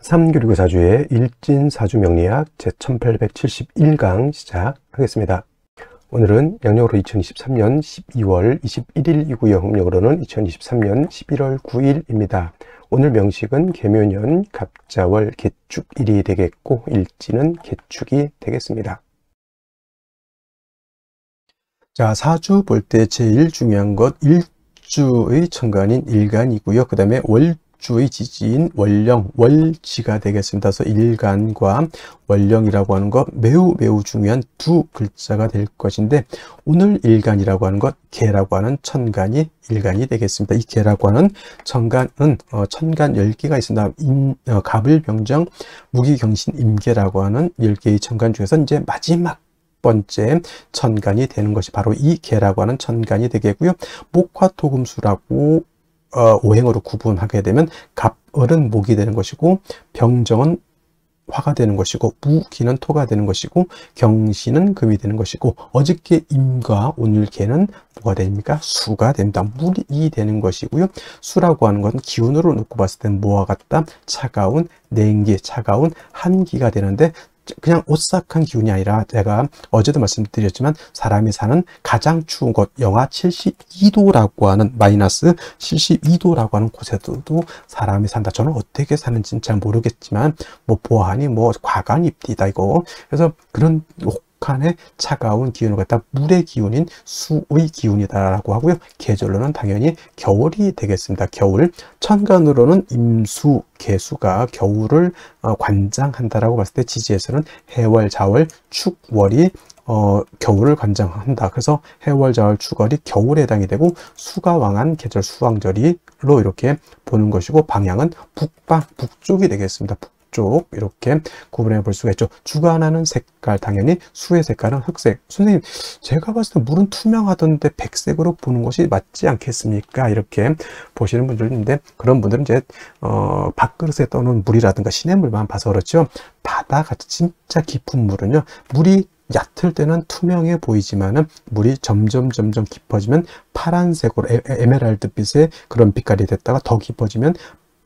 3교리고 사주의 일진사주명리학 제1871강 시작하겠습니다. 오늘은 양력으로 2023년 12월 21일이고요. 음력으로는 2023년 11월 9일입니다. 오늘 명식은 계묘년 갑자월 개축일이 되겠고 일진은 개축이 되겠습니다. 자, 사주 볼 때 제일 중요한 것 일주의 천간인 일간이고요. 그 다음에 월주의 지지인 월령, 월지가 되겠습니다. 그래서 일간과 월령이라고 하는 것 매우 중요한 두 글자가 될 것인데, 오늘 일간이라고 하는 것 개라고 하는 천간이 일간이 되겠습니다. 이 개라고 하는 천간은 천간 10개가 있습니다. 갑을병정 무기경신 임계라고 하는 10개의 천간 중에서 이제 마지막 번째 천간이 되는 것이 바로 이 개라고 하는 천간이 되겠고요. 목화토금수라고 오행으로 구분하게 되면 갑을은 목이 되는 것이고, 병정은 화가 되는 것이고, 무기는 토가 되는 것이고, 경신은 금이 되는 것이고, 어저께 임과 오늘 개는 뭐가 됩니까? 수가 됩니다. 물이 되는 것이고요. 수라고 하는 것은 기운으로 놓고 봤을 때는 뭐와 같다? 차가운 냉기, 차가운 한기가 되는데, 그냥 오싹한 기운이 아니라, 제가 어제도 말씀드렸지만 사람이 사는 가장 추운 곳 영하 72도라고 하는 마이너스 72도라고 하는 곳에도 사람이 산다. 저는 어떻게 사는지는 잘 모르겠지만 뭐 보아하니 뭐 과간입니다 이거. 그래서 그런 혹한의 차가운 기운을 갖다 물의 기운인 수의 기운이다라고 하고요. 계절로는 당연히 겨울이 되겠습니다. 겨울. 천간으로는 임수, 개수가 겨울을 관장한다라고 봤을 때, 지지에서는 해월, 자월, 축월이 겨울을 관장한다. 그래서 해월, 자월, 축월이 겨울에 해당이 되고, 수가 왕한 계절 수왕절이로 이렇게 보는 것이고, 방향은 북방, 북쪽이 되겠습니다. 쪽 이렇게 구분해 볼 수가 있죠. 주관하는 색깔, 당연히 수의 색깔은 흑색. 선생님, 제가 봤을 때 물은 투명하던데 백색으로 보는 것이 맞지 않겠습니까? 이렇게 보시는 분들이 있는데, 그런 분들은 이제 밥그릇에 떠놓은 물이라든가 시냇물만 봐서 그렇죠. 바다같이 진짜 깊은 물은요, 물이 얕을 때는 투명해 보이지만은 물이 점점 깊어지면 파란색으로 에메랄드빛의 그런 빛깔이 됐다가 더 깊어지면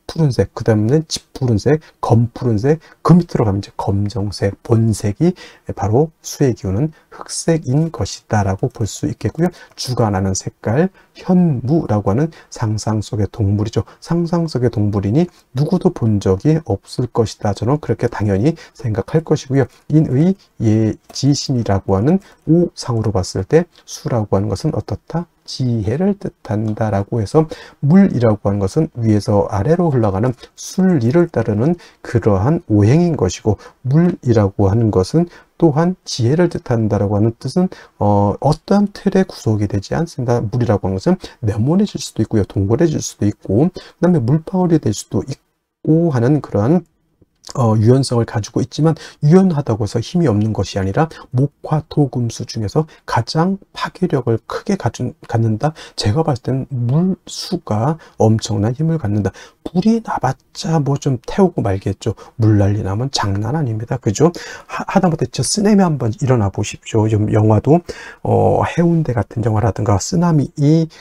푸른색, 그 다음에는 짙푸른색, 검푸른색, 그 밑으로 가면 이제 검정색, 본색이 바로 수의 기운은 흑색인 것이다 라고 볼 수 있겠고요. 주관하는 색깔, 현무라고 하는 상상 속의 동물이죠. 상상 속의 동물이니 누구도 본 적이 없을 것이다. 저는 그렇게 당연히 생각할 것이고요. 인의 예지신이라고 하는 오상으로 봤을 때 수라고 하는 것은 어떻다? 지혜를 뜻한다라고 해서, 물이라고 하는 것은 위에서 아래로 흘러가는 순리를 따르는 그러한 오행인 것이고, 물이라고 하는 것은 또한 지혜를 뜻한다라고 하는 뜻은 어떠한 틀에 구속이 되지 않습니다. 물이라고 하는 것은 네모내질 수도 있고요, 동그래질 수도 있고, 그 다음에 물방울이 될 수도 있고 하는 그러한 유연성을 가지고 있지만, 유연하다고 해서 힘이 없는 것이 아니라 목화토금수 중에서 가장 파괴력을 크게 갖는다. 제가 봤을 때는 물수가 엄청난 힘을 갖는다. 불이 나봤자 뭐 좀 태우고 말겠죠. 물난리 나면 장난 아닙니다. 그죠? 하다못해 저 쓰나미 한번 일어나 보십시오. 좀 영화도 해운대 같은 영화라든가 쓰나미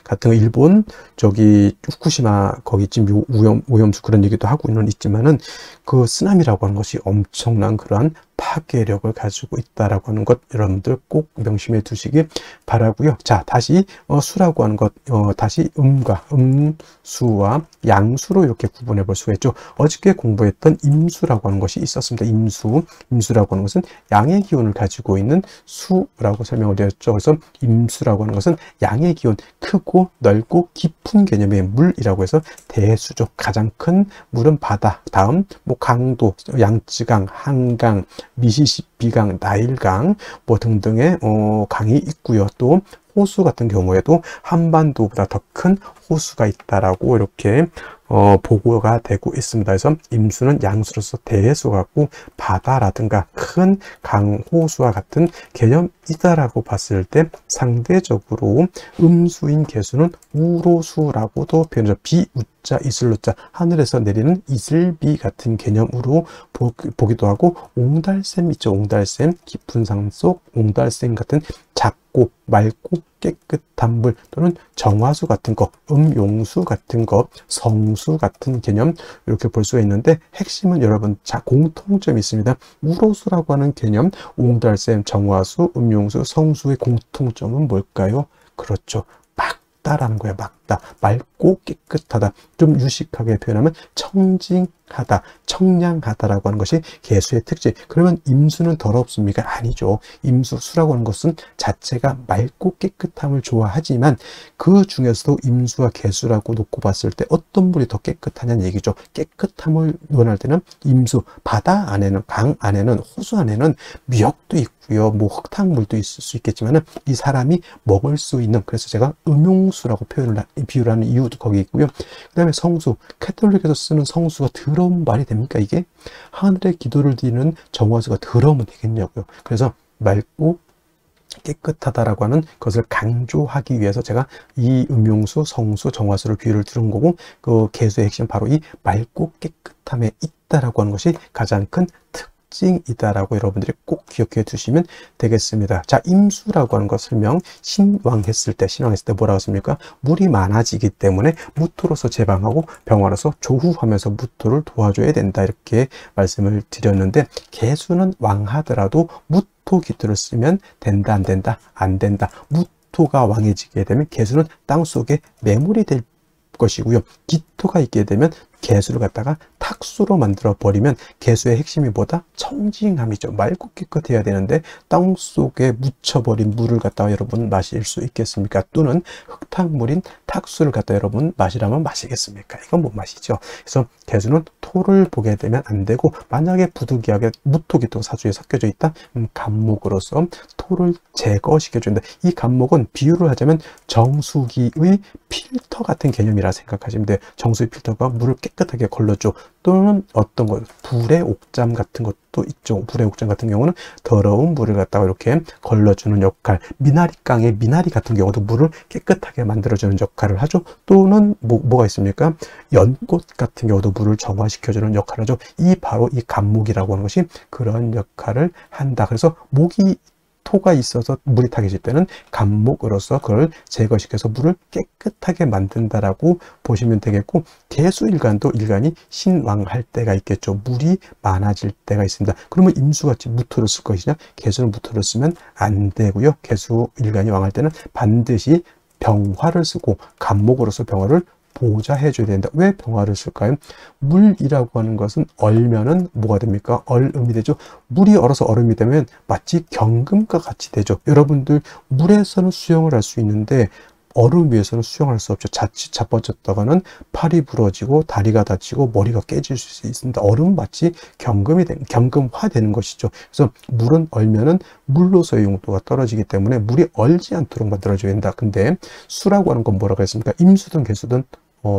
같은 거, 일본 저기 후쿠시마 거기 지금 오염수 그런 얘기도 하고 있지만은, 그 쓰나미라고 하는 것이 엄청난 그러한 파괴력을 가지고 있다라고 하는 것, 여러분들 꼭 명심해 두시기 바라고요. 자, 다시 수라고 하는 것, 다시 음과 음수와 양수로 이렇게 구분해 볼 수가 있죠. 어저께 공부했던 임수라고 하는 것이 있었습니다. 임수라고 하는 것은 양의 기운을 가지고 있는 수라고 설명을 드렸죠. 그래서 임수라고 하는 것은 양의 기운, 크고 넓고 깊은 개념의 물이라고 해서 대수죠. 가장 큰 물은 바다, 다음 뭐 강도, 양쯔강, 한강, 미시시피강, 나일강 뭐 등등의 강이 있고요. 또 호수 같은 경우에도 한반도보다 더 큰 호수가 있다라고 이렇게 보고가 되고 있습니다. 그래서 임수는 양수로서 대수 같고, 바다라든가 큰 강, 호수와 같은 개념이다라고 봤을 때, 상대적으로 음수인 개수는 우로수라고도 표현하죠. 비우자, 이슬로자, 하늘에서 내리는 이슬비 같은 개념으로 보기도 하고, 옹달샘 있죠. 옹달샘, 깊은 산 속 옹달샘 같은 작고 맑고 깨끗한 물 또는 정화수 같은 거, 음용수 같은 거, 성수 같은 개념 이렇게 볼 수가 있는데 핵심은 여러분 공통점이 있습니다. 우로수라고 하는 개념, 옹달샘, 정화수, 음용수, 성수의 공통점은 뭘까요? 그렇죠. 맑다라는 거예요. 맑다. 맑고 깨끗하다. 좀 유식하게 표현하면 청징하다, 청량하다라고 하는 것이 개수의 특징. 그러면 임수는 더럽습니까? 아니죠. 임수, 수라고 하는 것은 자체가 맑고 깨끗함을 좋아하지만 그 중에서도 임수와 개수라고 놓고 봤을 때 어떤 물이 더 깨끗하냐는 얘기죠. 깨끗함을 논할 때는 임수, 바다 안에는, 강 안에는, 호수 안에는 미역도 있고요. 뭐 흙탕물도 있을 수 있겠지만은 이 사람이 먹을 수 있는, 그래서 제가 음용수라고 비유를 하는 이유도 거기 있고요. 그 다음에 성수, 캐톨릭에서 쓰는 성수가 더러운 말이 됩니까? 이게 하늘의 기도를 드리는 정화수가 더러우면 되겠냐고요. 그래서 맑고 깨끗하다라고 하는 것을 강조하기 위해서 제가 이 음용수, 성수, 정화수를 비유를 들은 거고, 그 개수의 핵심 바로 이 맑고 깨끗함에 있다라고 하는 것이 가장 큰 특징이다라고 여러분들이 꼭 기억해 두시면 되겠습니다. 자, 임수라고 하는 거 설명, 신왕했을 때 뭐라고 했습니까? 물이 많아지기 때문에 무토로서 제방하고 병화로서 조후하면서 무토를 도와줘야 된다, 이렇게 말씀을 드렸는데, 개수는 왕하더라도 무토 기토를 쓰면 된다, 안 된다? 안 된다. 무토가 왕해지게 되면 개수는 땅속에 매몰이 될 것이고요. 기토가 있게 되면 개수를 갖다가 탁수로 만들어 버리면 개수의 핵심이 뭐다? 청징함이죠. 맑고 깨끗해야 되는데 땅속에 묻혀버린 물을 갖다가 여러분 마실 수 있겠습니까? 또는 흙탕물인 탁수를 갖다 여러분 마시라면 마시겠습니까? 이건 못 마시죠. 그래서 개수는 토를 보게 되면 안 되고, 만약에 부득이하게 무토기토가 사주에 섞여져 있다? 간목으로서 토를 제거시켜준다. 이 간목은 비유를 하자면 정수기의 필터 같은 개념이라 생각하시면 돼요. 정수기 필터가 물을 깨끗하게 걸러줘. 또는 어떤 것, 불의 옥잠 같은 것도 있죠. 불의 옥잠 같은 경우는 더러운 물을 갖다가 이렇게 걸러주는 역할, 미나리깡의 미나리 같은 경우도 물을 깨끗하게 만들어주는 역할을 하죠. 또는 뭐가 있습니까? 연꽃 같은 경우도 물을 정화시켜주는 역할을 하죠. 바로 이 간목이라고 하는 것이 그런 역할을 한다. 그래서 토가 있어서 물이 타게 질 때는 간목으로서 그걸 제거시켜서 물을 깨끗하게 만든다라고 보시면 되겠고, 개수일간도 일간이 신왕할 때가 있겠죠. 물이 많아질 때가 있습니다. 그러면 임수같이 무토를 쓸 것이냐? 개수는 무토를 쓰면 안 되고요. 개수일간이 왕할 때는 반드시 병화를 쓰고 간목으로서 병화를 보좌해줘야 된다. 왜 병화를 쓸까요? 물이라고 하는 것은 얼면은 뭐가 됩니까? 얼음이 되죠. 물이 얼어서 얼음이 되면 마치 경금과 같이 되죠. 여러분들 물에서는 수영을 할 수 있는데 얼음 위에서는 수영할 수 없죠. 자칫 자빠졌다가는 팔이 부러지고 다리가 다치고 머리가 깨질 수 있습니다. 얼음은 마치 경금화 되는 것이죠. 그래서 물은 얼면은 물로서의 용도가 떨어지기 때문에 물이 얼지 않도록 만들어줘야 된다. 근데 수라고 하는 건 뭐라고 했습니까? 임수든 개수든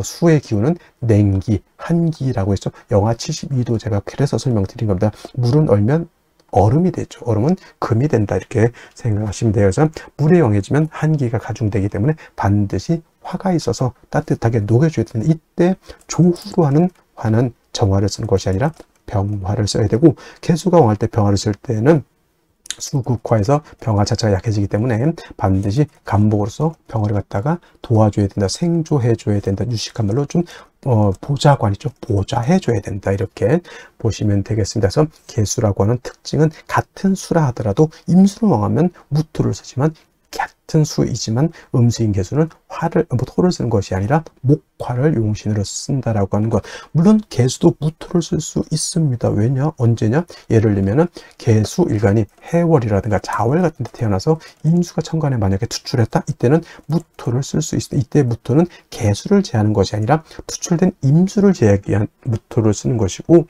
수의 기운은 냉기, 한기라고 했죠. 영하 72도 제가 그래서 설명드린 겁니다. 물은 얼면 얼음이 되죠. 얼음은 금이 된다, 이렇게 생각하시면 돼요. 그래서 물에 영해지면 한기가 가중되기 때문에 반드시 화가 있어서 따뜻하게 녹여줘야 되는데, 이때 조후로 하는 화는 정화를 쓰는 것이 아니라 병화를 써야 되고, 개수가 왕할 때 병화를 쓸 때는 수극화해서 병화 자체가 약해지기 때문에 반드시 간목으로서 병화를 갖다가 도와줘야 된다, 생조해줘야 된다, 유식한 말로 좀 보좌관이죠. 보좌해줘야 된다, 이렇게 보시면 되겠습니다. 그래서 개수라고 하는 특징은 같은 수라 하더라도 임수를 왕하면 무토를 쓰지만, 같은 수이지만 음수인 개수는 토를 쓰는 것이 아니라 목화를 용신으로 쓴다라고 하는 것. 물론 개수도 무토를 쓸 수 있습니다. 왜냐? 언제냐? 예를 들면은 개수 일간이 해월이라든가 자월 같은 데 태어나서 임수가 천간에 만약에 투출했다? 이때는 무토를 쓸 수 있다. 이때 무토는 개수를 제하는 것이 아니라 투출된 임수를 제하기 위한 무토를 쓰는 것이고,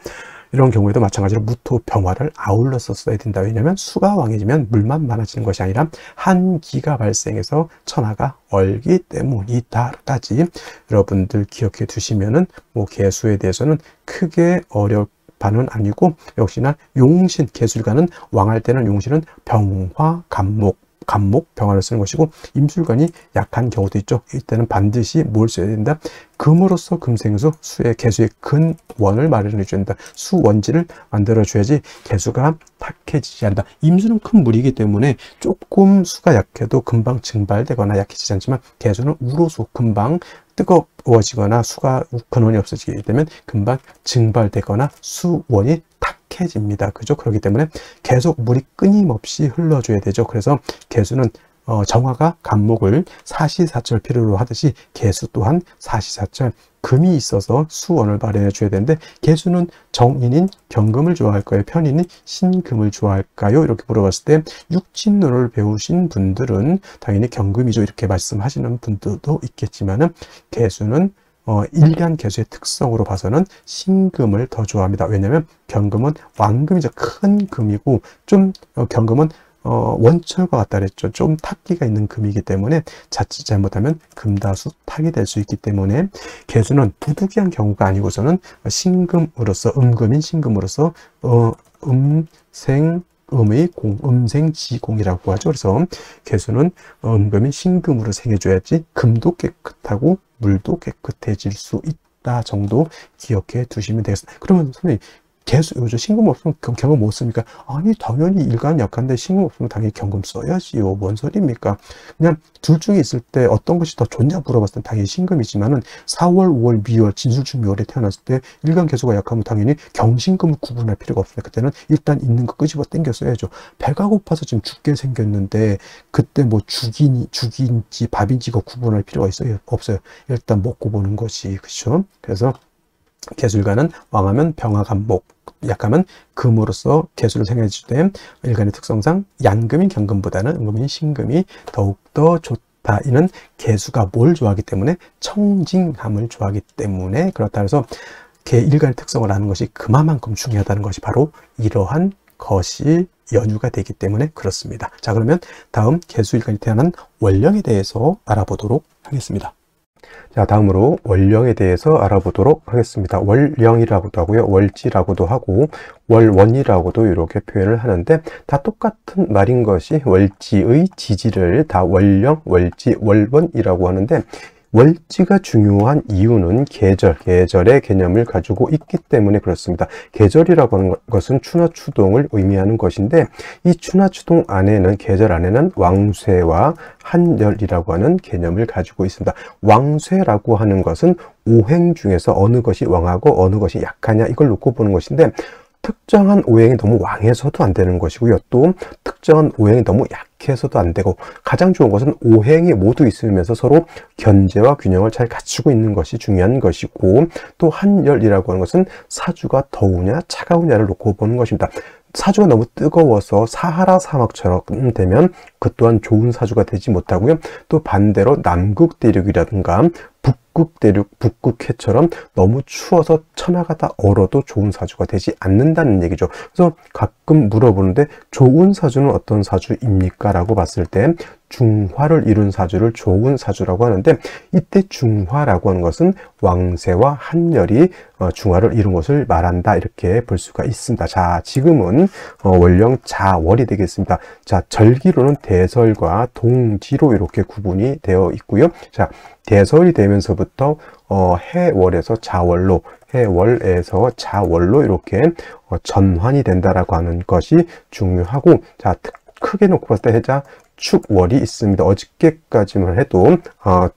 이런 경우에도 마찬가지로 무토 병화를 아울러서 써야 된다. 왜냐하면 수가 왕해지면 물만 많아지는 것이 아니라 한기가 발생해서 천하가 얼기 때문이다까지 여러분들 기억해 두시면은 개수에 대해서는 크게 어렵다는 아니고, 역시나 용신, 개수일간은 왕할 때는 용신은 병화, 간목, 간목, 병화를 쓰는 것이고, 임술관이 약한 경우도 있죠. 이때는 반드시 뭘 써야 된다? 금으로서 금생수, 수의 개수의 근원을 마련해 줘야 된다. 수원지를 만들어 줘야지 개수가 탁해지지 않는다. 임수는 큰 물이기 때문에 조금 수가 약해도 금방 증발되거나 약해지지 않지만, 개수는 우로수 금방 뜨거워지거나 수가 근원이 없어지게 되면 금방 증발되거나 수원이 탁해집니다. 그죠? 그렇기 때문에 계속 물이 끊임없이 흘러줘야 되죠. 그래서 개수는 정화가 간목을 사시사철 필요로 하듯이 개수 또한 사시사철, 금이 있어서 수원을 마련해 줘야 되는데, 개수는 정인인 경금을 좋아할까요? 편인인 신금을 좋아할까요? 이렇게 물어봤을 때 육진론을 배우신 분들은 당연히 경금이죠, 이렇게 말씀하시는 분들도 있겠지만은, 개수는 일간 개수의 특성으로 봐서는 신금을 더 좋아합니다. 왜냐하면 경금은 왕금이죠. 큰 금이고, 좀 경금은 원철과 같다 그랬죠. 좀 탁기가 있는 금이기 때문에 자칫 잘못하면 금다수 탁이 될 수 있기 때문에, 개수는 부득이한 경우가 아니고서는 신금으로서, 음금인 신금으로서 음의 공, 음생지공이라고 하죠. 그래서 개수는 음금인 신금으로 생겨줘야지 금도 깨끗하고 물도 깨끗해질 수 있다 정도 기억해 두시면 되겠습니다. 그러면 선생님, 개수, 요즘 신금 없으면 경금 못 씁니까? 아니, 당연히 일간 약한데 신금 없으면 당연히 경금 써야지요. 뭔 소리입니까? 그냥 둘 중에 있을 때 어떤 것이 더 좋냐 물어봤을 때 당연히 신금이지만은, 4월, 5월, 미월, 진술중 미월에 태어났을 때 일간 개수가 약하면 당연히 경신금을 구분할 필요가 없습니다. 그때는 일단 있는 거 끄집어 당겨 써야죠. 배가 고파서 지금 죽게 생겼는데 그때 뭐 죽인지 밥인지 거 구분할 필요가 있어요? 없어요. 일단 먹고 보는 것이, 그렇죠? 그래서 개술가는 왕하면 병화간목, 약하면 금으로서 개수를 생각해 줄 때 일간의 특성상 양금인 경금보다는 음금인 신금이 더욱더 좋다. 이는 개수가 뭘 좋아하기 때문에? 청징함을 좋아하기 때문에 그렇다. 해서 일간의 특성을 아는 것이 그만큼 중요하다는 것이 바로 이러한 것이 연유가 되기 때문에 그렇습니다. 자, 그러면 다음 개수일간이 태어난 월령에 대해서 알아보도록 하겠습니다. 자, 다음으로 월령에 대해서 알아보도록 하겠습니다. 월령이라고도 하고요, 월지라고도 하고, 월원이라고도 이렇게 표현을 하는데, 다 똑같은 말인 것이 월지의 지지를 다 월령, 월지, 월원이라고 하는데, 월지가 중요한 이유는 계절의 개념을 가지고 있기 때문에 그렇습니다. 계절이라고 하는 것은 추나추동을 의미하는 것인데, 이 추나추동 안에는, 계절 안에는 왕쇠와 한열이라고 하는 개념을 가지고 있습니다. 왕쇠라고 하는 것은 오행 중에서 어느 것이 왕하고 어느 것이 약하냐, 이걸 놓고 보는 것인데, 특정한 오행이 너무 왕해서도 안 되는 것이고요. 또 특정한 오행이 너무 약해서도 안 되고, 가장 좋은 것은 오행이 모두 있으면서 서로 견제와 균형을 잘 갖추고 있는 것이 중요한 것이고, 또 한열이라고 하는 것은 사주가 더우냐 차가우냐를 놓고 보는 것입니다. 사주가 너무 뜨거워서 사하라 사막처럼 되면 그 또한 좋은 사주가 되지 못하고요. 또 반대로 남극 대륙이라든가 북극 대륙, 북극해처럼 너무 추워서 처나가다 얼어도 좋은 사주가 되지 않는다는 얘기죠. 그래서 가끔 물어보는데, 좋은 사주는 어떤 사주입니까? 라고 봤을 때 중화를 이룬 사주를 좋은 사주라고 하는데, 이때 중화라고 하는 것은 왕세와 한열이 중화를 이룬 것을 말한다, 이렇게 볼 수가 있습니다. 자, 지금은 월령 자월이 되겠습니다. 자, 절기로는 대설과 동지로 이렇게 구분이 되어 있고요. 자, 대설이 되면서부터 해월에서 자월로, 해월에서 자월로 이렇게 전환이 된다라고 하는 것이 중요하고, 자, 크게 놓고 봤을 때 해자 축월이 있습니다. 어저께까지만 해도,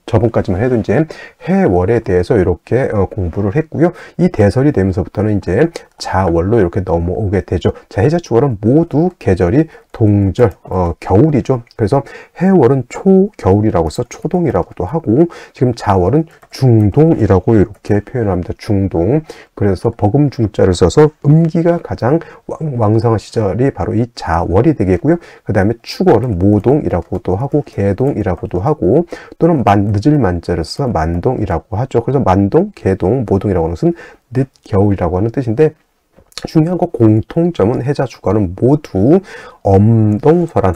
저번까지만 해도 이제 해월에 대해서 이렇게 공부를 했고요. 이 대설이 되면서부터는 이제 자월로 이렇게 넘어오게 되죠. 자, 해자 축월은 모두 계절이 동절, 겨울이죠. 그래서 해월은 초겨울이라고 해서 초동이라고도 하고, 지금 자월은 중동이라고 이렇게 표현합니다. 중동. 그래서 버금중자를 써서 음기가 가장 왕성한 시절이 바로 이 자월이 되겠고요. 그 다음에 축월은 모동이라고도 하고, 개동이라고도 하고, 또는 늦을 만자를 써 만동이라고 하죠. 그래서 만동, 개동, 모동이라고 하는 것은 늦겨울이라고 하는 뜻인데, 중요한 거 공통점은 해자 주간은 모두 엄동설한의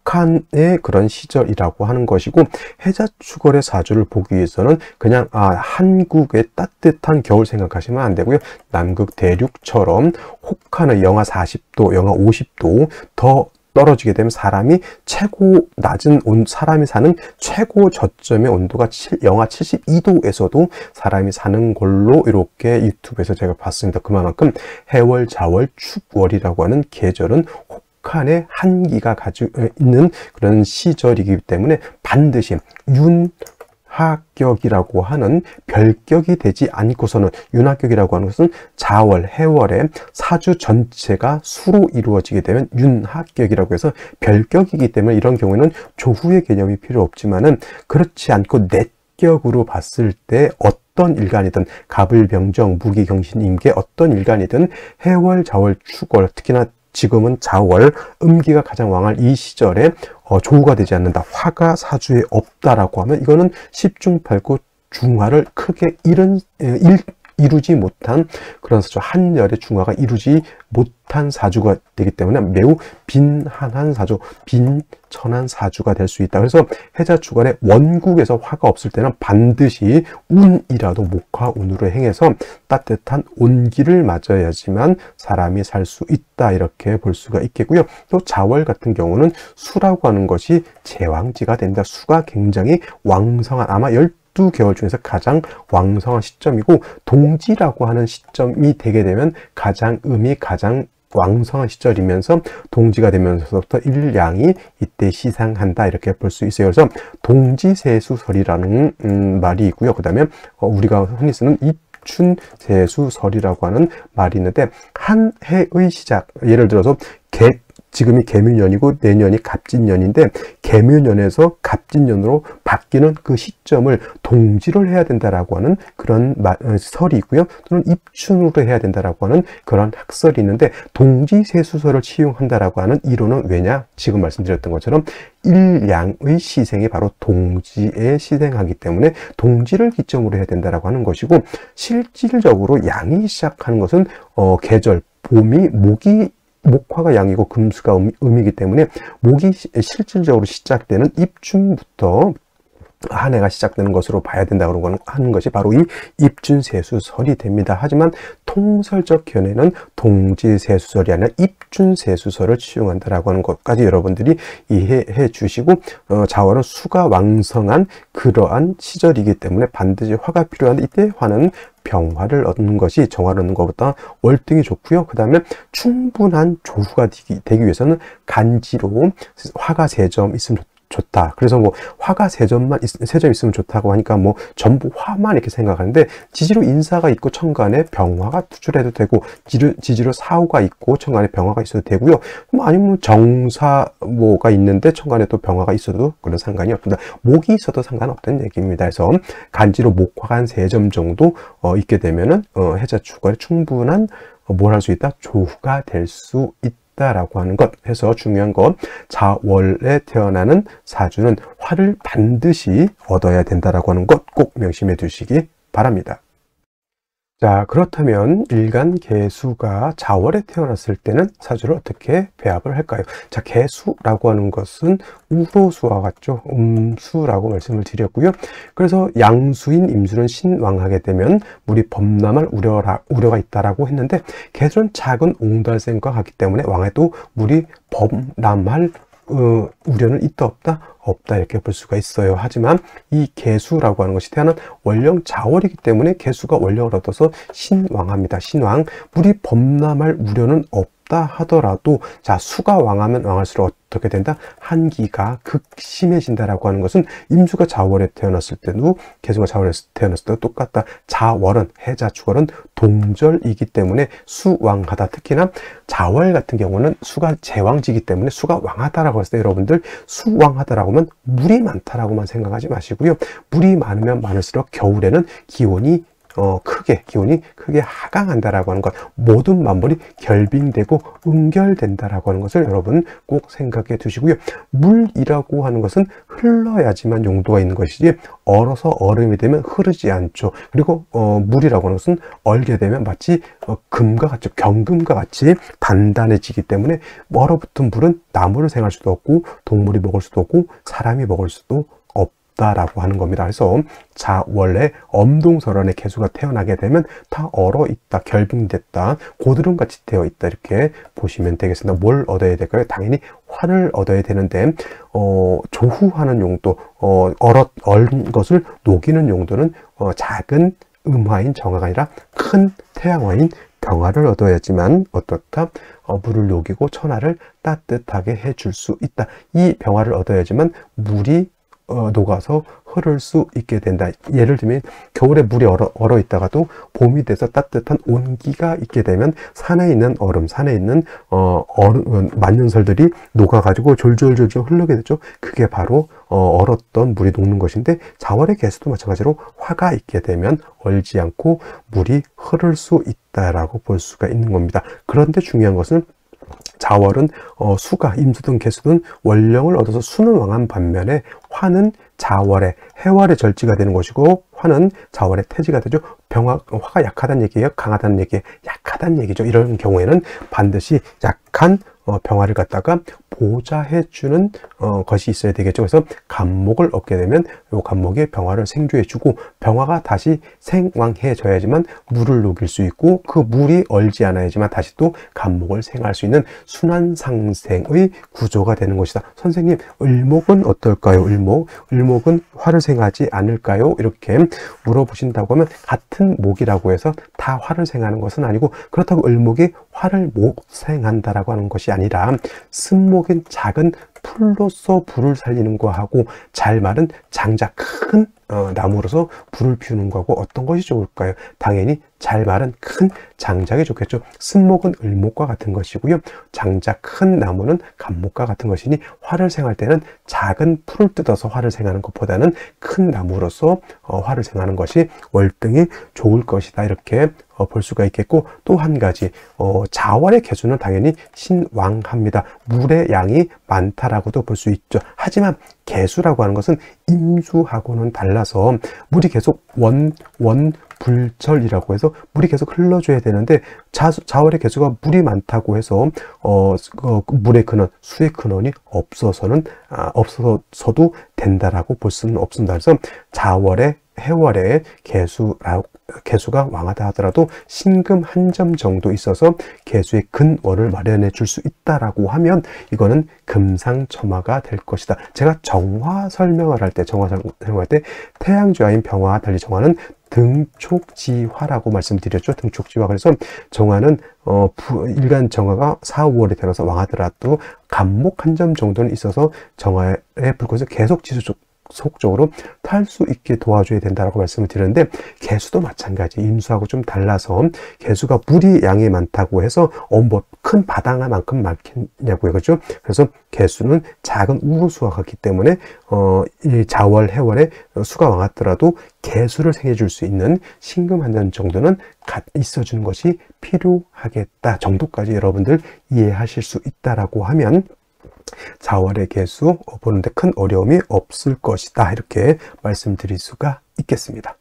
혹한의 그런 시절이라고 하는 것이고, 해자축월의 사주를 보기 위해서는 그냥 한국의 따뜻한 겨울 생각하시면 안 되고요. 남극 대륙처럼 혹한의 영하 40도, 영하 50도 더 떨어지게 되면 사람이 사람이 사는 최고 저점의 온도가 영하 72도에서도 사람이 사는 걸로 이렇게 유튜브에서 제가 봤습니다. 그만큼 해월, 자월, 축월이라고 하는 계절은 혹한의 한기가 가지고 있는 그런 시절이기 때문에 반드시 윤하격이라고 하는 별격이 되지 않고서는, 윤하격이라고 하는 것은 자월, 해월의 사주 전체가 수로 이루어지게 되면 윤하격이라고 해서 별격이기 때문에 이런 경우에는 조후의 개념이 필요 없지만은, 그렇지 않고 넷격으로 봤을 때 어떤 일간이든, 갑을병정, 무기경신, 임계 어떤 일간이든 해월, 자월, 축월, 특히나 지금은 자월, 음기가 가장 왕할 이 시절에 조후가 되지 않는다, 화가 사주에 없다라고 하면 이거는 십중팔구 중화를 크게 이루지 못한 그런 사주, 한열의 중화가 이루지 못한 사주가 되기 때문에 매우 빈한한 사주, 빈천한 사주가 될 수 있다. 그래서 해자축월에 원국에서 화가 없을 때는 반드시 운이라도 목화운으로 행해서 따뜻한 온기를 맞아야지만 사람이 살 수 있다, 이렇게 볼 수가 있겠고요. 또 자월 같은 경우는 수라고 하는 것이 제왕지가 된다. 수가 굉장히 왕성한, 아마 12개월 중에서 가장 왕성한 시점이고, 동지라고 하는 시점이 되게 되면 음이 가장 왕성한 시절이면서 동지가 되면서부터 일양이 이때 시상한다, 이렇게 볼 수 있어요. 그래서 동지세수설이라는 말이 있고요. 그 다음에 우리가 흔히 쓰는 입춘세수설이라고 하는 말이 있는데, 한 해의 시작, 예를 들어서 지금이 개묘년이고 내년이 갑진년인데, 개묘년에서 갑진년으로 바뀌는 그 시점을 동지를 해야 된다라고 하는 그런 설이 있고요. 또는 입춘으로 해야 된다라고 하는 그런 학설이 있는데, 동지세수설을 채용한다라고 하는 이론은 왜냐? 지금 말씀드렸던 것처럼 일양의 시생이 바로 동지에 시생하기 때문에 동지를 기점으로 해야 된다라고 하는 것이고, 실질적으로 양이 시작하는 것은 계절, 봄이 목화가 양이고 금수가 음이기 때문에 목이 실질적으로 시작되는 입춘부터 한 해가 시작되는 것으로 봐야 된다고 하는 것이 바로 이 입춘세수설이 됩니다. 하지만 통설적 견해는 동지세수설이 아니라 입춘세수설을 채용한다라고 하는 것까지 여러분들이 이해해 주시고, 자월은 수가 왕성한 그러한 시절이기 때문에 반드시 화가 필요한데, 이때 화는 병화를 얻는 것이 정화를 얻는 것보다 월등히 좋고요. 그 다음에 충분한 조후가 되기 위해서는 간지로 화가 3점 있으면 좋다. 그래서 뭐 화가 3점 있으면 좋다고 하니까 뭐 전부 화만 이렇게 생각하는데, 지지로 인사가 있고 천간에 병화가 투출해도 되고, 지지로 사후가 있고 천간에 병화가 있어도 되고요. 뭐 아니면 정사가 있는데 천간에 또 병화가 있어도 그런 상관이 없습니다. 목이 있어도 상관없다는 얘기입니다. 그래서 간지로 목화가 한 3점 정도 있게 되면은 해자축월에 충분한 뭘 할 수 있다? 조후가 될 수 있다 라고 하는 것. 해서 중요한 건, 자월에 태어나는 사주는 화를 반드시 얻어야 된다라고 하는 것 꼭 명심해 두시기 바랍니다. 자, 그렇다면 일간 개수가 자월에 태어났을 때는 사주를 어떻게 배합을 할까요? 자, 개수라고 하는 것은 우로수와 같죠. 음수라고 말씀을 드렸고요. 그래서 양수인 임수는 신왕하게 되면 물이 범람할 우려가 있다라고 했는데, 개수는 작은 옹달샘과 같기 때문에 왕에도 물이 범람할 우려는 있다 없다? 없다, 이렇게 볼 수가 있어요. 하지만 이 개수라고 하는 것이 태어난 월령 자월이기 때문에 개수가 월령을 얻어서 신왕합니다. 신왕, 물이 범람할 우려는 없다 하더라도, 자, 수가 왕하면 왕할수록 어떻게 된다? 한기가 극심해진다라고 하는 것은 임수가 자월에 태어났을 때도 개수가 자월에 태어났을 때도 똑같다. 자월은, 해자축월은 동절이기 때문에 수왕하다. 특히나 자월 같은 경우는 수가 제왕지기 때문에 수가 왕하다라고 했을 때, 여러분들 수왕하다라고 하면 물이 많다라고만 생각하지 마시고요. 물이 많으면 많을수록 겨울에는 기온이 크게 기운이 크게 하강한다라고 하는 것, 모든 만물이 결빙되고 응결된다라고 하는 것을 여러분 꼭 생각해 두시고요. 물이라고 하는 것은 흘러야지만 용도가 있는 것이지 얼어서 얼음이 되면 흐르지 않죠. 그리고 물이라고 하는 것은 얼게 되면 마치 금과 같이, 경금과 같이 단단해지기 때문에 얼어붙은 물은 나무를 생할 수도 없고 동물이 먹을 수도 없고 사람이 먹을 수도 없다라고 하는 겁니다. 그래서 원래 엄동설원의 개수가 태어나게 되면 다 얼어 있다, 결빙됐다, 고드름같이 되어 있다, 이렇게 보시면 되겠습니다. 뭘 얻어야 될까요? 당연히 화를 얻어야 되는데 조후하는 용도, 얼은 것을 녹이는 용도는 작은 음화인 정화가 아니라 큰 태양화인 병화를 얻어야지만 어떻다? 물을 녹이고 천하를 따뜻하게 해줄 수 있다. 이 병화를 얻어야지만 물이 녹아서 흐를 수 있게 된다. 예를 들면 겨울에 물이 얼어 있다가도 봄이 돼서 따뜻한 온기가 있게 되면 산에 있는 얼음, 산에 있는 만년설들이 녹아가지고 졸졸졸졸 흐르게 되죠. 그게 바로 얼었던 물이 녹는 것인데, 자월의 개수도 마찬가지로 화가 있게 되면 얼지 않고 물이 흐를 수 있다라고 볼 수가 있는 겁니다. 그런데 중요한 것은 자월은 수가, 임수든 개수든 원령을 얻어서 수는 왕한 반면에 화는 자월의 해월의 절지가 되는 것이고 화는 자월의 태지가 되죠. 화가 약하다는 얘기예요? 강하다는 얘기예요? 약하다는 얘기죠. 이런 경우에는 반드시 약한 병화를 갖다가 보좌해주는 것이 있어야 되겠죠. 그래서 간목을 얻게 되면 이 간목이 병화를 생주해주고, 병화가 다시 생왕해져야지만 물을 녹일 수 있고, 그 물이 얼지 않아야지만 다시 또 간목을 생할 수 있는 순환상생의 구조가 되는 것이다. 선생님, 을목은 어떨까요? 을목은 화를 생하지 않을까요? 이렇게 물어보신다고 하면, 같은 목이라고 해서 다 화를 생하는 것은 아니고, 그렇다고 을목이 화를 못 생한다라고 하는 것이 아니라 쓴목인 작은 풀로서 불을 살리는 거하고 잘 마른 장작, 큰 나무로서 불을 피우는 거하고 어떤 것이 좋을까요? 당연히 잘 마른 큰 장작이 좋겠죠. 쓴목은 을목과 같은 것이고요. 장작, 큰 나무는 간목과 같은 것이니 화를 생할 때는 작은 풀을 뜯어서 화를 생하는 것보다는 큰 나무로서 화를 생하는 것이 월등히 좋을 것이다. 이렇게 볼 수가 있겠고, 또 한 가지 자월의 개수는 당연히 신왕합니다. 물의 양이 많다라고도 볼 수 있죠. 하지만 개수라고 하는 것은 임수하고는 달라서 물이 계속 원불절이라고 해서 물이 계속 흘러줘야 되는데, 자월의 개수가 물이 많다고 해서 물의 근원, 수의 근원이 없어서도 된다라고 볼 수는 없습니다. 그래서 자월의 해월의 개수가 왕하다 하더라도 신금 한 점 정도 있어서 개수의 근원을 마련해 줄 수 있다라고 하면 이거는 금상첨화가 될 것이다. 제가 정화 설명을 할 때 태양좌인 병화와 달리 정화는 등촉지화라고 말씀드렸죠. 등촉지화. 그래서 정화는 일간 정화가 4, 5월에 태어나서 왕하더라도 간목 한 점 정도는 있어서 정화의 불꽃을 계속 지속적으로 탈 수 있게 도와줘야 된다고 말씀을 드렸는데, 개수도 마찬가지. 임수하고 좀 달라서 개수가 물이 양이 많다고 해서 뭐 큰 바다만큼 많겠냐고요. 그렇죠? 그래서 개수는 작은 우수와 같기 때문에 이 자월, 해월에 수가 왕하더라도 개수를 생해줄 수 있는 신금 한 점 정도는 있어주는 것이 필요하겠다 정도까지 여러분들 이해하실 수 있다라고 하면 자월의 개수 보는데 큰 어려움이 없을 것이다. 이렇게 말씀드릴 수가 있겠습니다.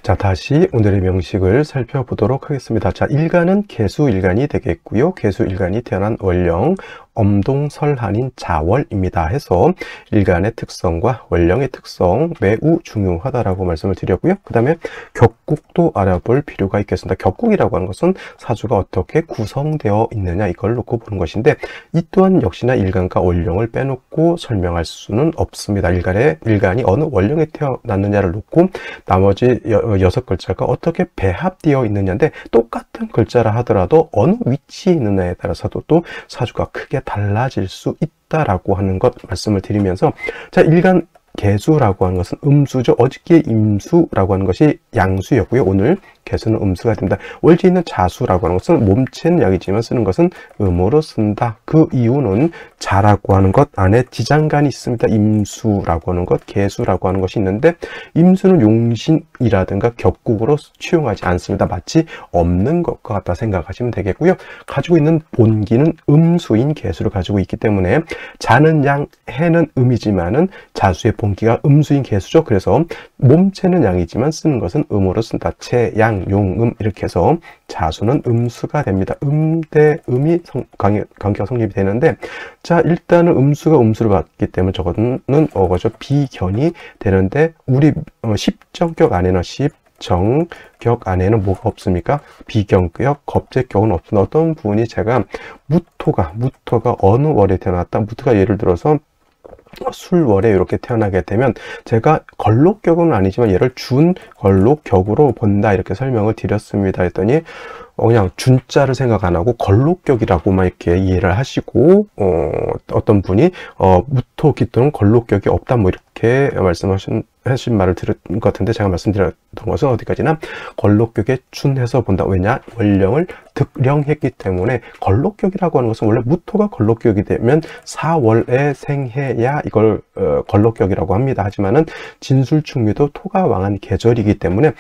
자, 다시 오늘의 명식을 살펴보도록 하겠습니다. 자, 일간은 개수일간이 되겠고요. 개수일간이 태어난 월령, 엄동설한인 자월입니다 해서 일간의 특성과 월령의 특성 매우 중요하다라고 말씀을 드렸고요. 그 다음에 격국도 알아볼 필요가 있겠습니다. 격국이라고 하는 것은 사주가 어떻게 구성되어 있느냐, 이걸 놓고 보는 것인데, 이 또한 역시나 일간과 월령을 빼놓고 설명할 수는 없습니다. 일간이 어느 월령에 태어났느냐를 놓고 나머지 6글자가 어떻게 배합되어 있느냐인데, 똑같은 글자라 하더라도 어느 위치에 있느냐에 따라서도 또 사주가 크게 달라질 수 있다라고 하는 것 말씀을 드리면서, 자, 일간 개수라고 하는 것은 음수죠. 어저께 임수라고 하는 것이 양수였고요. 오늘 개수는 음수가 됩니다. 월지는 자수라고 하는 것은 몸체는 양이지만 쓰는 것은 음으로 쓴다. 그 이유는 자라고 하는 것 안에 지장간이 있습니다. 임수라고 하는 것, 개수라고 하는 것이 있는데 임수는 용신이라든가 격국으로 취용하지 않습니다. 마치 없는 것과 같다 생각하시면 되겠고요. 가지고 있는 본기는 음수인 개수를 가지고 있기 때문에 자는 양, 해는 음이지만은 자수의 본기가 음수인 개수죠. 그래서 몸체는 양이지만 쓰는 것은 음으로 쓴다. 체, 양, 용, 음 이렇게 해서 자수는 음수가 됩니다. 대 음이 관계가 성립이 되는데, 자 일단은 음수가 음수를 받기 때문에 저거는 어거죠. 비견이 되는데 우리 십정격 안에는 정격 안에는 뭐가 없습니까? 비견격, 겁제격은 없습니다. 어떤 분이 제가 무토가 어느 월에 태어났다. 무토가 예를 들어서 술월에 이렇게 태어나게 되면 제가 걸록격은 아니지만 얘를 준걸록격으로 본다 이렇게 설명을 드렸습니다. 했더니 그냥 준자를 생각 안 하고 걸록격이라고만 이렇게 이해를 하시고 어떤 분이 무토 기토는 걸록격이 없다 뭐 이렇게 말씀하신 말을 들은 것 같은데, 제가 말씀드렸던 것은 어디까지나 걸록격에 준해서 본다. 왜냐? 원령을 득령했기 때문에. 걸록격이라고 하는 것은 원래 무토가 걸록격이 되면 4월에 생해야 이걸 걸록격이라고 합니다. 하지만은 진술충미도 토가 왕한 계절이기 때문에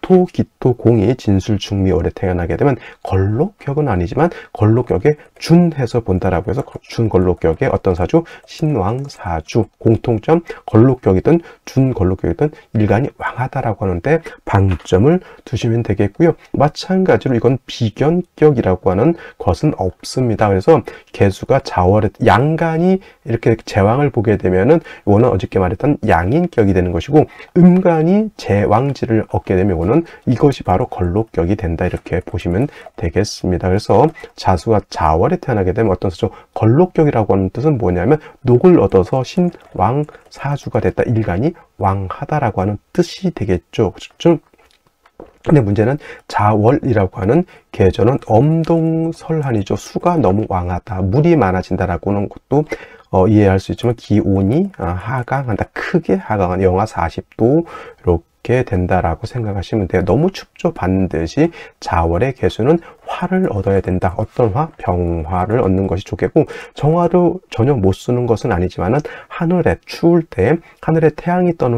토, 기토, 공이 진술중미월에 태어나게 되면 걸록격은 아니지만 걸록격에 준해서 본다라고 해서 준걸록격의 어떤 사주? 신왕사주. 공통점 걸록격이든 준걸록격이든 일간이 왕하다라고 하는데 방점을 두시면 되겠고요. 마찬가지로 이건 비견격이라고 하는 것은 없습니다. 그래서 개수가 자월에 양간이 이렇게 제왕을 보게 되면은 이거는 어저께 말했던 양인격이 되는 것이고, 음간이 제왕지를 얻게 되면 이거는 이것이 바로 걸록격이 된다 이렇게 보시면 되겠습니다. 그래서 자수가 자월에 태어나게 되면 어떤 사주? 걸록격이라고 하는 뜻은 뭐냐면 녹을 얻어서 신왕 사주가 됐다. 일간이 왕하다라고 하는 뜻이 되겠죠. 근데 문제는 자월이라고 하는 계절은 엄동설한이죠. 수가 너무 왕하다, 물이 많아진다라고 하는 것도 이해할 수 있지만 기온이 하강한다, 크게 하강한 영하 40도 이렇게 된다라고 생각하시면 돼요. 너무 춥죠. 반드시 자월의 개수는 화를 얻어야 된다. 어떤 화? 병화를 얻는 것이 좋겠고, 정화로 전혀 못 쓰는 것은 아니지만은 하늘에 추울 때 하늘에 태양이 떠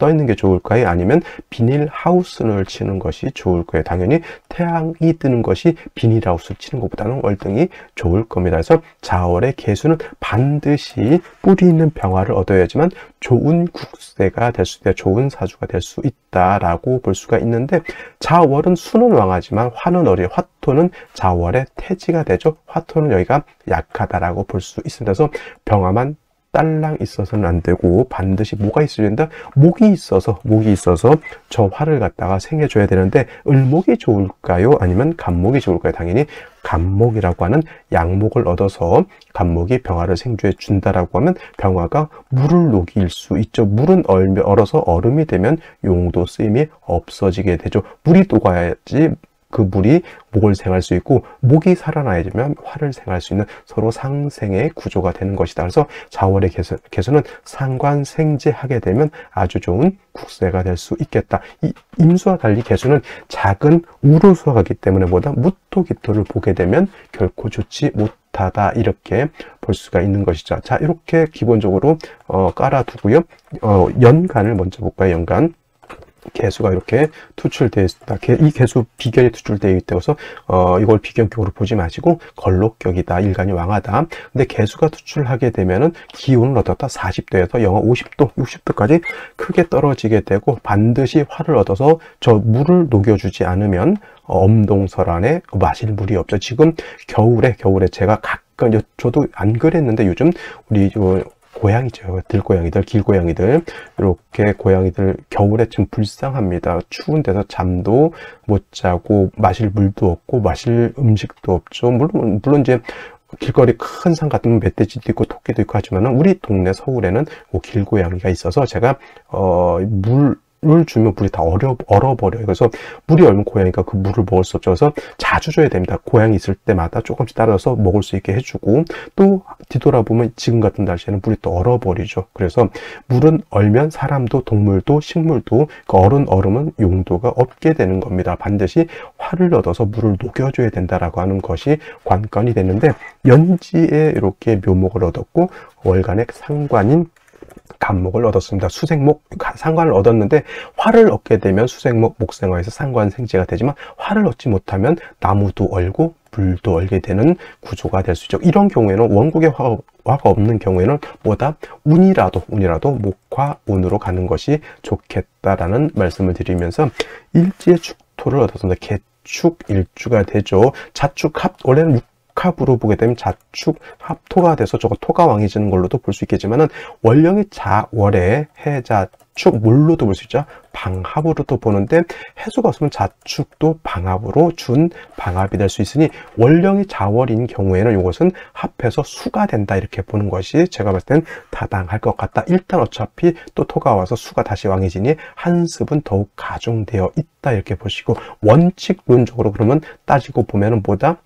있는 게 좋을까요? 아니면 비닐하우스를 치는 것이 좋을까요? 당연히 태양이 뜨는 것이 비닐하우스를 치는 것보다는 월등히 좋을 겁니다. 그래서 자월의 개수는 반드시 뿌리 있는 병화를 얻어야지만 좋은 국세가 될 수 있다, 좋은 사주가 될 수 있다라고 볼 수가 있는데, 자월은 수는 왕하지만 화는 어려. 화토는 자월의 태지가 되죠. 화토는 여기가 약하다라고 볼 수 있습니다. 그래서 병화만 딸랑 있어서는 안 되고 반드시 뭐가 있어야 된다? 목이 있어서 저 화를 갖다가 생겨줘야 되는데, 을목이 좋을까요? 아니면 간목이 좋을까요? 당연히 간목이라고 하는 양목을 얻어서 간목이 병화를 생주해 준다라고 하면 병화가 물을 녹일 수 있죠. 물은 얼어서 얼음이 되면 용도 쓰임이 없어지게 되죠. 물이 녹아야지 그 물이 목을 생할 수 있고, 목이 살아나야지만 화를 생할 수 있는 서로 상생의 구조가 되는 것이다. 그래서 자월의 개수는 상관생제하게 되면 아주 좋은 국세가 될 수 있겠다. 이 임수와 달리 개수는 작은 우루수가 가기 때문에 보다 무토기토를 보게 되면 결코 좋지 못하다 이렇게 볼 수가 있는 것이죠. 자, 이렇게 기본적으로 깔아두고요. 연간을 먼저 볼까요? 연간. 개수가 이렇게 투출되어 있습니다. 이 개수 비견이 투출되어 있다고서 이걸 비견격으로 보지 마시고 걸록격이다, 일간이 왕하다. 근데 개수가 투출하게 되면은 기온을 얻었다 40도에서 영하 50도, 60도까지 크게 떨어지게 되고, 반드시 화를 얻어서 저 물을 녹여주지 않으면 엄동설안에 마실 물이 없죠. 지금 겨울에 제가 가끔, 저도 안 그랬는데 요즘 우리 고양이죠. 들고양이들, 길고양이들, 이렇게 고양이들 겨울에 좀 불쌍합니다. 추운 데서 잠도 못 자고 마실 물도 없고 마실 음식도 없죠. 물론 이제 길거리 큰 산 같으면 멧돼지도 있고 토끼도 있고 하지만은 우리 동네 서울에는 길고양이가 있어서 제가 물을 주면 물이 다 얼어버려요. 그래서 물이 얼면 고양이가 그 물을 먹을 수 없죠. 그래서 자주 줘야 됩니다. 고양이 있을 때마다 조금씩 따라서 먹을 수 있게 해주고, 또 뒤돌아보면 지금 같은 날씨에는 물이 또 얼어버리죠. 그래서 물은 얼면 사람도 동물도 식물도 그 얼으면 용도가 없게 되는 겁니다. 반드시 화를 얻어서 물을 녹여줘야 된다라고 하는 것이 관건이 됐는데, 연지에 이렇게 묘목을 얻었고 월간의 상관인 간목을 얻었습니다. 수생목 상관을 얻었는데, 화를 얻게 되면 수생목 목생화에서 상관생재가 되지만 화를 얻지 못하면 나무도 얼고 물도 얼게 되는 구조가 될 수 있죠. 이런 경우에는 원국에 화가 없는 경우에는 뭐다? 운이라도 목화운으로 가는 것이 좋겠다라는 말씀을 드리면서 일지의 축토를 얻었습니다. 개축일주가 되죠. 자축합, 원래는 합으로 보게 되면 자축 합토가 돼서 저거 토가 왕해지는 걸로도 볼 수 있겠지만은, 원령이 자월에 해자축 물로도 볼 수 있죠. 방합으로도 보는데, 해수가 없으면 자축도 방합으로 준 방합이 될 수 있으니, 원령이 자월인 경우에는 이것은 합해서 수가 된다 이렇게 보는 것이 제가 봤을 땐 타당할 것 같다. 일단 어차피 또 토가 와서 수가 다시 왕해지니 한습은 더욱 가중되어 있다 이렇게 보시고, 원칙론적으로 그러면 따지고 보면은 뭐다?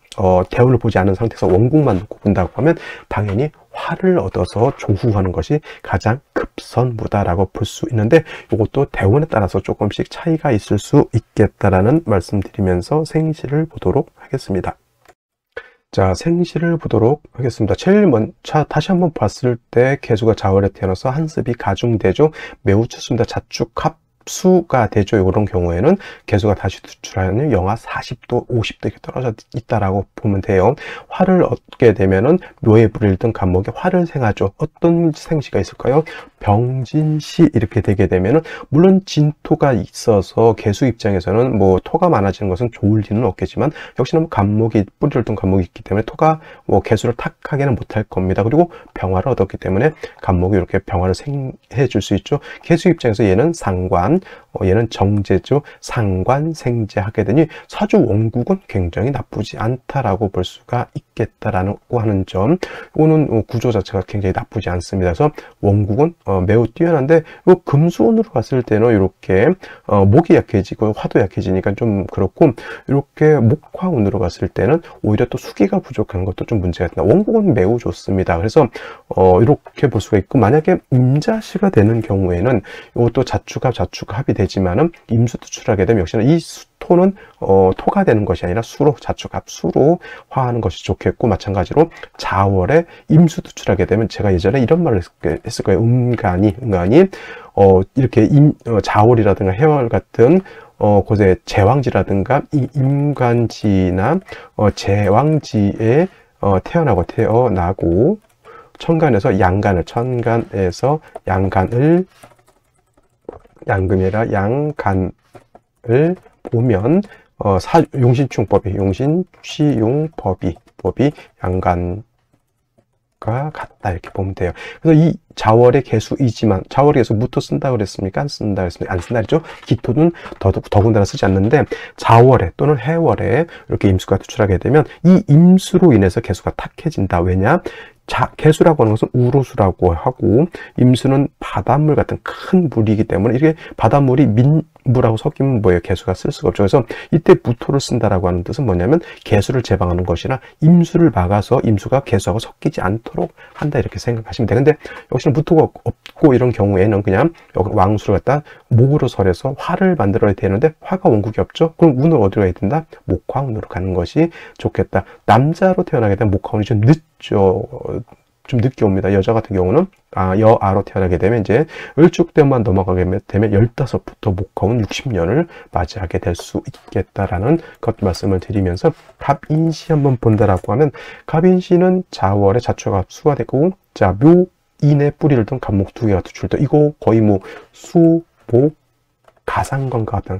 대운을 보지 않은 상태에서 원국만 놓고 본다고 하면 당연히 화를 얻어서 조후하는 것이 가장 급선무다라고 볼 수 있는데, 이것도 대운에 따라서 조금씩 차이가 있을 수 있겠다라는 말씀드리면서 생시를 보도록 하겠습니다. 자, 생시를 보도록 하겠습니다. 제일 먼저 다시 한번 봤을 때 개수가 자월에 태어나서 한습이 가중되죠. 매우 좋습니다. 자축합 수가 되죠. 이런 경우에는 개수가 다시 투출하는 영하 40도, 50도 이렇게 떨어져 있다라고 보면 돼요. 화를 얻게 되면은 묘에 불을 든 간목에 화를 생하죠. 어떤 생시가 있을까요? 병진시 이렇게 되게 되면은, 물론 진토가 있어서 개수 입장에서는 뭐 토가 많아지는 것은 좋을 리는 없겠지만, 역시나 뭐 간목이 뿌리를 둔 간목이 있기 때문에 토가 뭐 개수를 탁하게는 못할 겁니다. 그리고 병화를 얻었기 때문에 간목이 이렇게 병화를 생해 줄 수 있죠. 개수 입장에서 얘는 상관, 얘는 정제죠. 상관 생제 하게 되니 사주 원국은 굉장히 나쁘지 않다라고 볼 수가 있겠다라고 하는 점, 이거는 구조 자체가 굉장히 나쁘지 않습니다. 그래서 원국은 매우 뛰어난데, 금수운으로 갔을 때는 이렇게 목이 약해지고 화도 약해지니까 좀 그렇고, 이렇게 목화운으로 갔을 때는 오히려 또 수기가 부족한 것도 좀 문제가 있다. 원국은 매우 좋습니다. 그래서 이렇게 볼 수가 있고, 만약에 임자시가 되는 경우에는 이것도 자축합이 되지만은 임수 투출하게 되면 역시나 이 토는 토가 되는 것이 아니라 수로, 자축합 수로 화하는 것이 좋겠고, 마찬가지로 자월에 임수 투출하게 되면, 제가 예전에 이런 말을 했을 거예요. 음간이 이렇게 자월이라든가 해월 같은 곳에 제왕지라든가 이 임간지나 제왕지에 태어나고 천간에서 양간을 보면 용신취용법이 양간과 같다 이렇게 보면 돼요. 그래서 이 자월의 개수이지만, 자월의 개수 무토 쓴다 그랬습니까? 안 쓴다 그랬습니까? 안 쓴다 그랬죠? 기토는 더군다나 쓰지 않는데, 자월에 또는 해월에 이렇게 임수가 투출하게 되면 이 임수로 인해서 개수가 탁해진다. 왜냐? 개수라고 하는 것은 우로수라고 하고, 임수는 바닷물 같은 큰 물이기 때문에, 이게 바닷물이 민물하고 섞이면 뭐예요? 개수가 쓸 수가 없죠. 그래서 이때 무토를 쓴다라고 하는 뜻은 뭐냐면, 개수를 제방하는 것이나 임수를 막아서 임수가 개수하고 섞이지 않도록 한다 이렇게 생각하시면 돼요. 근데 역시나 무토가 없고 이런 경우에는 그냥 왕수를 갖다 목으로 설해서 화를 만들어야 되는데, 화가 원국이 없죠. 그럼 운을 어디로 가야 된다? 목화운으로 가는 것이 좋겠다. 남자로 태어나게 되면 목화운이 좀 좀 늦게 옵니다. 여자 같은 경우는 여아로 태어나게 되면 이제 을축대만 넘어가게 되면 15부터 목화운 60년을 맞이하게 될 수 있겠다라는 것 말씀을 드리면서, 갑인시 한번 본다라고 하면, 갑인시는 자월에 자축합 수가 되고, 자, 묘인의 뿌리를 둔 간목 두 개가 투출돼. 이거 거의 뭐 수목 가상관과 같은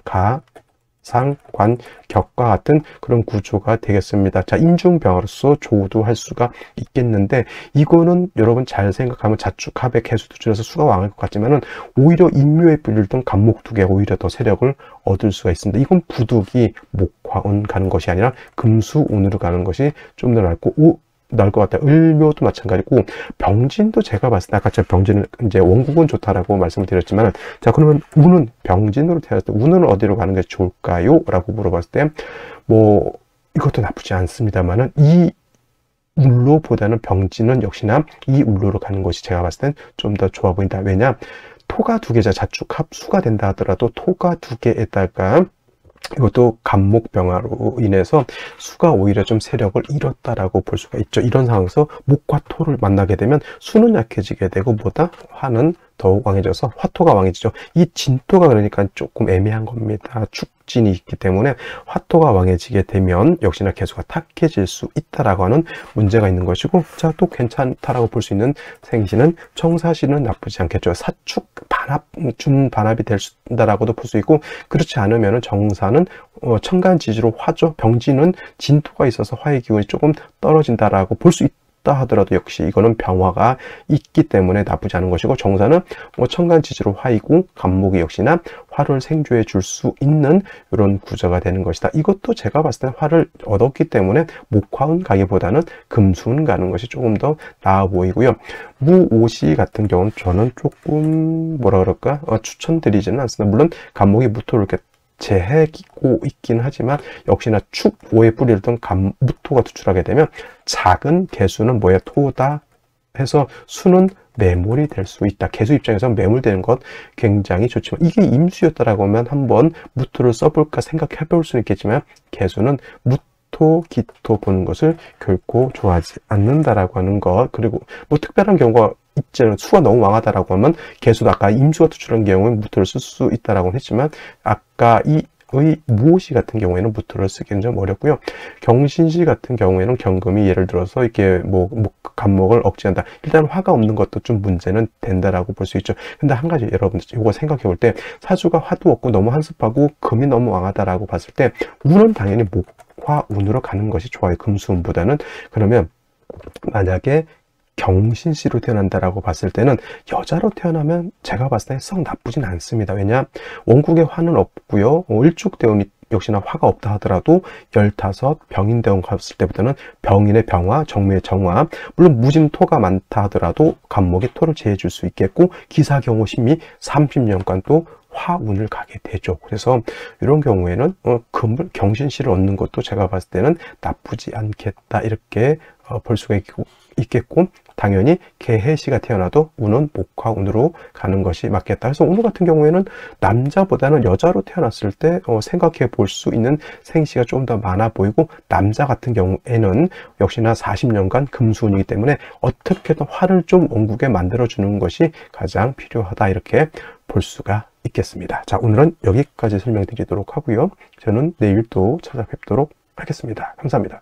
상관, 격과 같은 그런 구조가 되겠습니다. 자, 인중병으로서 조우도 수가 있겠는데, 이거는 여러분 잘 생각하면 자축합의 개수 투출해서 수가 왕할 것 같지만은, 오히려 인묘에 뿌리던 간목 두 개가 오히려 더 세력을 얻을 수가 있습니다. 이건 부득이 목화운 가는 것이 아니라 금수운으로 가는 것이 좀 더 낫고, 나올 것 같아요. 을묘도 마찬가지고 병진도 제가 봤을 때 아까 제가 병진은 이제 원국은 좋다라고 말씀을 드렸지만 자 그러면 운은 병진으로 태어났을 때 운은 어디로 가는 게 좋을까요? 라고 물어봤을 때 뭐 이것도 나쁘지 않습니다만은 이 울로보다는 병진은 역시나 이 울로로 가는 것이 제가 봤을 땐 좀 더 좋아 보인다. 왜냐? 토가 두 개자 자축합수가 된다 하더라도 토가 두 개에다가 이것도 간목병화로 인해서 수가 오히려 좀 세력을 잃었다라고 볼 수가 있죠. 이런 상황에서 목과 토를 만나게 되면 수는 약해지게 되고 뭐다? 화는 더욱 왕해져서 화토가 왕해지죠. 이 진토가 그러니까 조금 애매한 겁니다. 축진이 있기 때문에 화토가 왕해지게 되면 역시나 개수가 탁해질 수 있다라고 하는 문제가 있는 것이고 자 또 괜찮다라고 볼 수 있는 생신은 청사신은 나쁘지 않겠죠. 사축 반합 준반합이 될 수 있다라고도 볼 수 있고 그렇지 않으면 정사는 천간지지로 화죠. 병진은 진토가 있어서 화의 기운이 조금 떨어진다라고 볼 수 있다 하더라도 역시 이거는 병화가 있기 때문에 나쁘지 않은 것이고 정사는 천간지지로 화이고 간목이 역시나 화를 생조해 줄 수 있는 이런 구조가 되는 것이다. 이것도 제가 봤을 때 화를 얻었기 때문에 목화운 가기보다는 금수운 가는 것이 조금 더 나아 보이고요. 무오시 같은 경우는 저는 조금 뭐라 그럴까 추천드리지는 않습니다. 물론 간목이 무토를 이렇게 재해고 있긴 하지만 역시나 축 5의 뿌리를 둔 무토가 투출하게 되면 작은 개수는 뭐야 토다 해서 수는 매몰이 될 수 있다. 개수 입장에서 매몰되는 것 굉장히 좋지만 이게 임수였다라고 하면 한번 무토를 써볼까 생각해 볼 수는 있겠지만 개수는 무토, 기토 보는 것을 결코 좋아하지 않는다라고 하는 것 그리고 뭐 특별한 경우가 있잖아요. 수가 너무 왕하다라고 하면 개수도 아까 임수가 투출한 경우에 무토를 쓸 수 있다라고 했지만 아까 의 무오시 같은 경우에는 무토를 쓰기는 좀 어렵고요. 경신시 같은 경우에는 경금이 예를 들어서 이렇게 뭐 간목을 억제한다. 일단 화가 없는 것도 좀 문제는 된다라고 볼 수 있죠. 근데 한 가지 여러분들 이거 생각해 볼 때 사주가 화도 없고 너무 한습하고 금이 너무 왕하다라고 봤을 때 운은 당연히 목화 운으로 가는 것이 좋아요. 금수운보다는. 그러면 만약에 경신시로 태어난다라고 봤을 때는 여자로 태어나면 제가 봤을 때 썩 나쁘진 않습니다. 왜냐 원국에 화는 없고요. 일축대운이 역시나 화가 없다 하더라도 15 병인대운 갔을 때부터는 병인의 병화, 정묘의 정화 물론 무진토가 많다 하더라도 간목이 토를 제해줄 수 있겠고 기사경호 신미 30년간 또 화운을 가게 되죠. 그래서 이런 경우에는 금을 경신시를 얻는 것도 제가 봤을 때는 나쁘지 않겠다 이렇게 볼 수가 있겠고 당연히 개해시가 태어나도 운은 목화운으로 가는 것이 맞겠다. 그래서 오늘 같은 경우에는 남자보다는 여자로 태어났을 때 생각해 볼 수 있는 생시가 좀 더 많아 보이고 남자 같은 경우에는 역시나 40년간 금수운이기 때문에 어떻게든 화를 좀 원국에 만들어주는 것이 가장 필요하다 이렇게 볼 수가 있겠습니다. 자 오늘은 여기까지 설명드리도록 하고요. 저는 내일 또 찾아뵙도록 하겠습니다. 감사합니다.